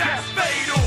That's fatal.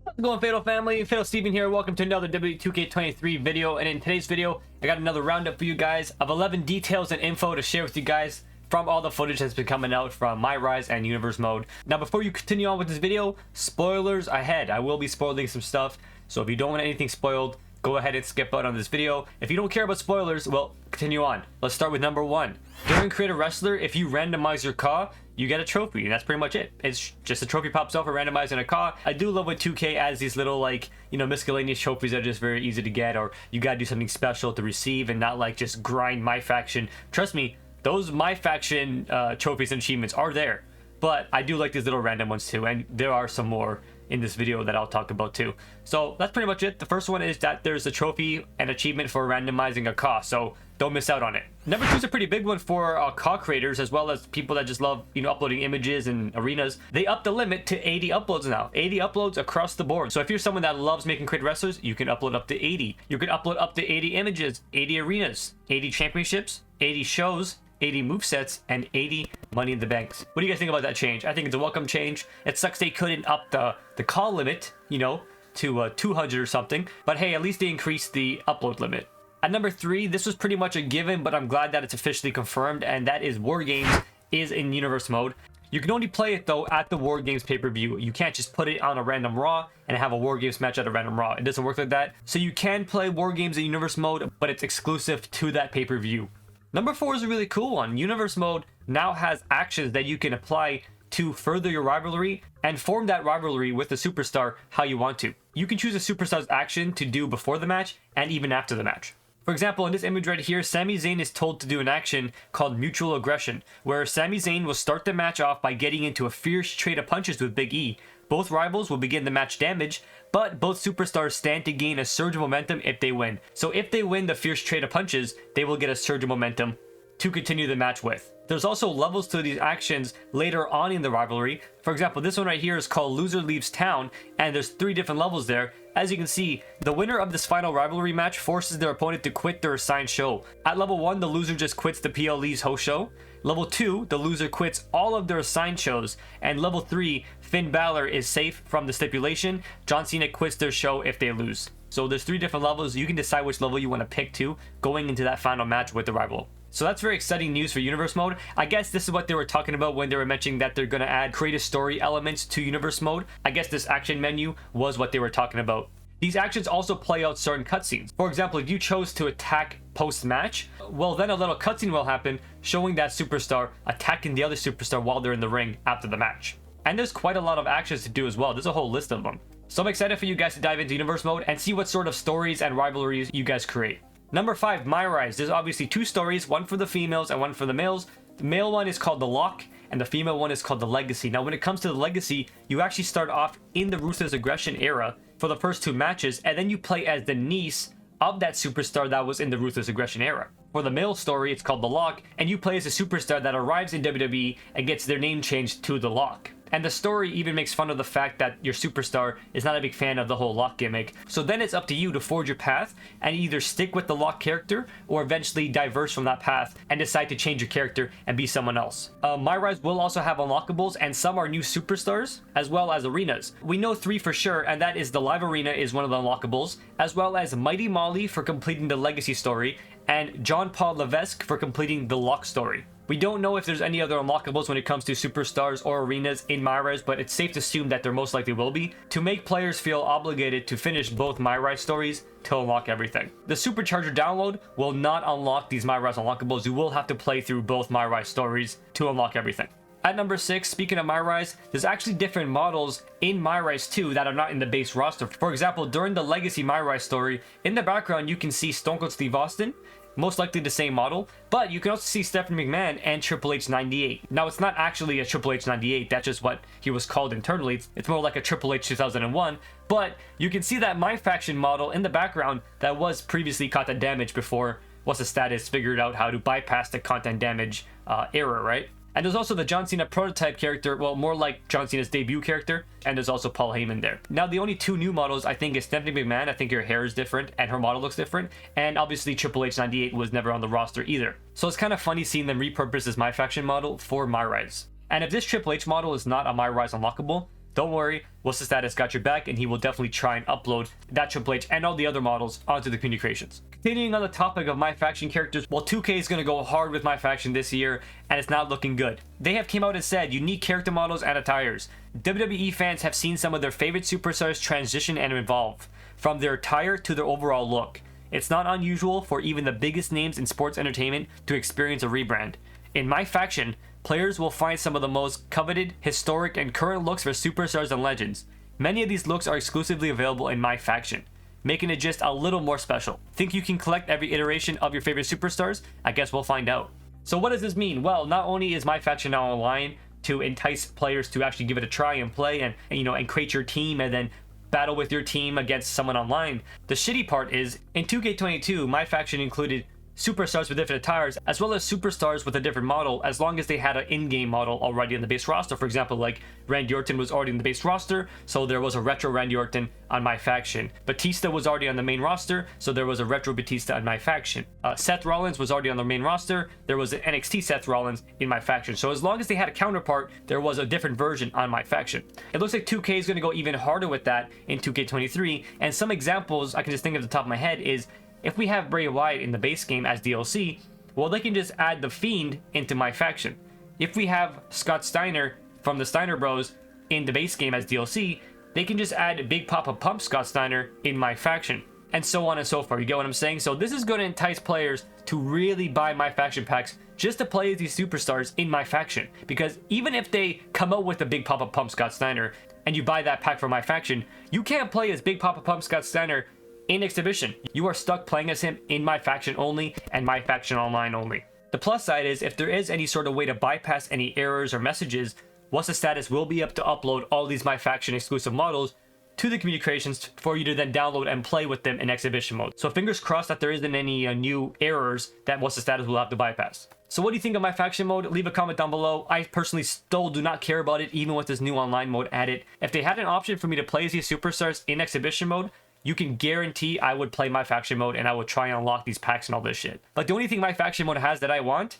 How's it going, Fatal family? Fatal Steven here. Welcome to another WWE 2K23 video, and in today's video I got another roundup for you guys of 11 details and info to share with you guys from all the footage that's been coming out from MyRise and Universe Mode. Now, before you continue on with this video, spoilers ahead. I will be spoiling some stuff, so if you don't want anything spoiled, go ahead and skip out on this video. If you don't care about spoilers, well, continue on. Let's start with number 1. During Create a Wrestler, if you randomize your KAW, you get a trophy, and that's pretty much it. It's just a trophy pops up for randomizing a KAW. I do love what 2K adds these little, like, you know, miscellaneous trophies that are just very easy to get, or you gotta do something special to receive and not like just grind My Faction. Trust me, those My Faction trophies and achievements are there, but I do like these little random ones too, and there are some more in this video that I'll talk about too. So that's pretty much it. The first one is that there's a trophy and achievement for randomizing a KAW, so don't miss out on it. Number 2 is a pretty big one for KAW creators, as well as people that just love, you know, uploading images and arenas. They upped the limit to 80 uploads now. 80 uploads across the board. So if you're someone that loves making Create Wrestlers, you can upload up to 80. You can upload up to 80 images, 80 arenas, 80 championships, 80 shows, 80 movesets, and 80 Money in the Banks. What do you guys think about that change? I think it's a welcome change. It sucks they couldn't up the KAW limit, you know, to 200 or something. But hey, at least they increased the upload limit. At number 3, this was pretty much a given, but I'm glad that it's officially confirmed, and that is War Games is in Universe Mode. You can only play it though at the War Games pay-per-view. You can't just put it on a random Raw and have a War Games match at a random Raw. It doesn't work like that. So you can play War Games in Universe Mode, but it's exclusive to that pay-per-view. Number 4 is a really cool one. Universe Mode now has actions that you can apply to further your rivalry and form that rivalry with the superstar how you want to. You can choose a superstar's action to do before the match and even after the match. For example, in this image right here, Sami Zayn is told to do an action called Mutual Aggression, where Sami Zayn will start the match off by getting into a fierce trade of punches with Big E. Both rivals will begin the match damage, but both superstars stand to gain a surge of momentum if they win. So if they win the fierce trade of punches, they will get a surge of momentum to continue the match with. There's also levels to these actions later on in the rivalry. For example, this one right here is called Loser Leaves Town, and there's 3 different levels there. As you can see, the winner of this final rivalry match forces their opponent to quit their assigned show. At level 1, the loser just quits the PLE's host show. Level 2, the loser quits all of their assigned shows. And level 3, Finn Balor is safe from the stipulation. John Cena quits their show if they lose. So there's 3 different levels. You can decide which level you want to pick to going into that final match with the rival. So that's very exciting news for Universe Mode. I guess this is what they were talking about when they were mentioning that they're going to add creative story elements to Universe Mode. I guess this action menu was what they were talking about. These actions also play out certain cutscenes. For example, if you chose to attack post-match, well, then a little cutscene will happen showing that superstar attacking the other superstar while they're in the ring after the match. And there's quite a lot of actions to do as well. There's a whole list of them. So I'm excited for you guys to dive into Universe Mode and see what sort of stories and rivalries you guys create. Number 5, MyRise. There's obviously 2 stories, one for the females and one for the males. The male one is called The Lock, and the female one is called The Legacy. Now, when it comes to The Legacy, you actually start off in the Ruthless Aggression era for the first 2 matches, and then you play as the niece of that superstar that was in the Ruthless Aggression era. For the male story, it's called The Lock, and you play as a superstar that arrives in WWE and gets their name changed to The Lock. And the story even makes fun of the fact that your superstar is not a big fan of the whole Lock gimmick. So then it's up to you to forge your path and either stick with the Lock character or eventually diverge from that path and decide to change your character and be someone else. MyRise will also have unlockables, and some are new superstars as well as arenas. We know 3 for sure, and that is the Live Arena is one of the unlockables, as well as Mighty Molly for completing the Legacy story, and John Paul Levesque for completing the Lock story. We don't know if there's any other unlockables when it comes to superstars or arenas in MyRise, but it's safe to assume that there most likely will be, to make players feel obligated to finish both MyRise stories to unlock everything. The Supercharger download will not unlock these MyRise unlockables. You will have to play through both MyRise stories to unlock everything. At number 6, speaking of MyRise, there's actually different models in MyRise 2 that are not in the base roster. For example, during the Legacy MyRise story, in the background you can see Stone Cold Steve Austin, most likely the same model, but you can also see Stephanie McMahon and Triple H 98. Now, it's not actually a Triple H 98, that's just what he was called internally. It's more like a Triple H 2001, but you can see that My Faction model in the background that was previously content damage before What's the Status figured out how to bypass the content damage error, right? And there's also the John Cena prototype character, well, more like John Cena's debut character, and there's also Paul Heyman there. Now, the only two new models, I think, is Stephanie McMahon. I think her hair is different, and her model looks different, and obviously Triple H 98 was never on the roster either. So it's kind of funny seeing them repurpose this My Faction model for MyRise. And if this Triple H model is not on MyRise unlockable, don't worry, What's the Status got your back, and he will definitely try and upload that Triple H and all the other models onto the community creations. Continuing on the topic of My Faction characters, well, 2K is going to go hard with My Faction this year, and it's not looking good. They have came out and said unique character models and attires. WWE fans have seen some of their favorite superstars transition and evolve, from their attire to their overall look. It's not unusual for even the biggest names in sports entertainment to experience a rebrand. In My Faction, players will find some of the most coveted, historic, and current looks for superstars and legends. Many of these looks are exclusively available in My Faction, making it just a little more special. Think you can collect every iteration of your favorite superstars? I guess we'll find out. So what does this mean? Well, not only is My Faction now online to entice players to actually give it a try and play and create your team and then battle with your team against someone online. The shitty part is, in 2K22, My Faction included superstars with different attires, as well as superstars with a different model, as long as they had an in-game model already on the base roster. For example, like Randy Orton was already in the base roster, so there was a retro Randy Orton on My Faction. Batista was already on the main roster, so there was a retro Batista on My Faction. Seth Rollins was already on the main roster, there was an NXT Seth Rollins in My Faction. So as long as they had a counterpart, there was a different version on My Faction. It looks like 2K is going to go even harder with that in 2K23, and some examples I can just think of at the top of my head is, if we have Bray Wyatt in the base game as DLC, well, they can just add The Fiend into My Faction. If we have Scott Steiner from the Steiner Bros in the base game as DLC, they can just add Big Papa Pump Scott Steiner in My Faction, and so on and so forth. You get what I'm saying? So this is going to entice players to really buy My Faction packs just to play as these superstars in My Faction. Because even if they come out with a Big Papa Pump Scott Steiner and you buy that pack for My Faction, you can't play as Big Papa Pump Scott Steiner in Exhibition. You are stuck playing as him in My Faction only and My Faction Online only. The plus side is, if there is any sort of way to bypass any errors or messages, What's the Status will be up to upload all these My Faction exclusive models to the community creations for you to then download and play with them in Exhibition mode. So fingers crossed that there isn't any new errors that What's the Status will have to bypass. So what do you think of My Faction mode? Leave a comment down below. I personally still do not care about it, even with this new online mode added. If they had an option for me to play as these superstars in Exhibition mode, you can guarantee I would play My Faction mode and I would try and unlock these packs and all this shit. But the only thing My Faction mode has that I want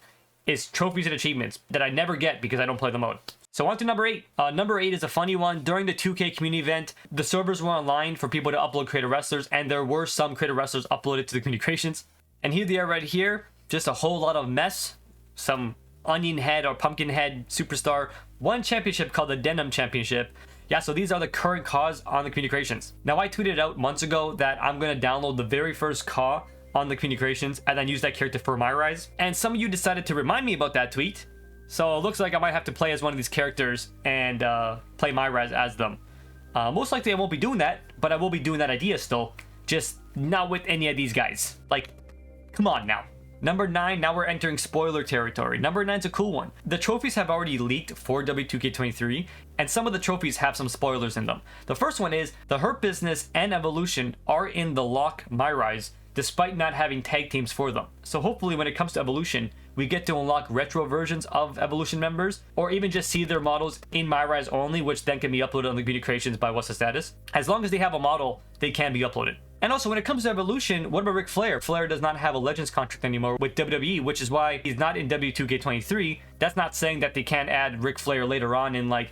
is trophies and achievements that I never get because I don't play the mode. So on to number 8. Number 8 is a funny one. During the 2K community event, the servers were online for people to upload creator wrestlers, and there were some creator wrestlers uploaded to the community creations. And here they are right here. Just a whole lot of mess. Some onion head or pumpkin head superstar. One championship called the Denim Championship. Yeah, so these are the current CAWs on the community creations. Now, I tweeted out months ago that I'm going to download the very first CAW on the community creations and then use that character for MyRise. And some of you decided to remind me about that tweet. So it looks like I might have to play as one of these characters and play MyRise as them. Most likely I won't be doing that, but I will be doing that idea still. Just not with any of these guys. Like, come on now. Number 9, now we're entering spoiler territory. Number 9's a cool one. The trophies have already leaked for W2K23, and some of the trophies have some spoilers in them. The first one is, the Hurt Business and Evolution are in the lock MyRise, despite not having tag teams for them. So hopefully when it comes to Evolution, we get to unlock retro versions of Evolution members, or even just see their models in MyRise only, which then can be uploaded on the community creations by What's the Status. As long as they have a model, they can be uploaded. And also, when it comes to Evolution, what about Ric Flair? Flair does not have a Legends contract anymore with WWE, which is why he's not in W2K23. That's not saying that they can't add Ric Flair later on in My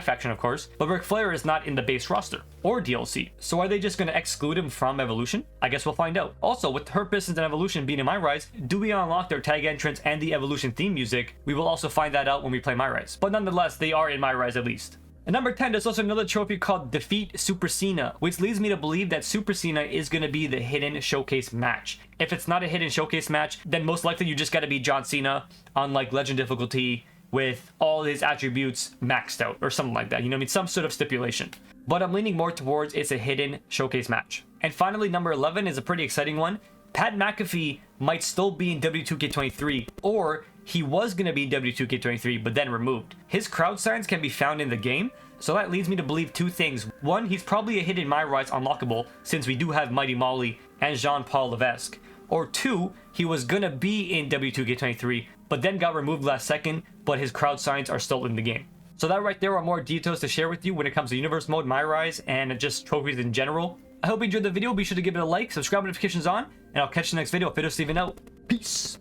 Faction, of course. But Ric Flair is not in the base roster or DLC. So are they just going to exclude him from Evolution? I guess we'll find out. Also, with Hurt Business and Evolution being in MyRise, do we unlock their tag entrance and the Evolution theme music? We will also find that out when we play MyRise. But nonetheless, they are in MyRise at least. And number 10, there's also another trophy called Defeat Super Cena, which leads me to believe that Super Cena is going to be the hidden showcase match. If it's not a hidden showcase match, then most likely you just got to be John Cena on like Legend difficulty with all his attributes maxed out or something like that. You know what I mean? Some sort of stipulation. But I'm leaning more towards it's a hidden showcase match. And finally, number 11 is a pretty exciting one. Pat McAfee might still be in W2K23, or he was going to be in W2K23 but then removed. His crowd signs can be found in the game, so that leads me to believe two things. One, he's probably a hidden MyRise unlockable since we do have Mighty Molly and Jean-Paul Levesque. Or two, he was going to be in W2K23 but then got removed last second, but his crowd signs are still in the game. So that right there are more details to share with you when it comes to Universe Mode, MyRise, and just trophies in general. I hope you enjoyed the video. Be sure to give it a like, subscribe, notifications on, and I'll catch you in the next video. Fiddle Steven out. Peace.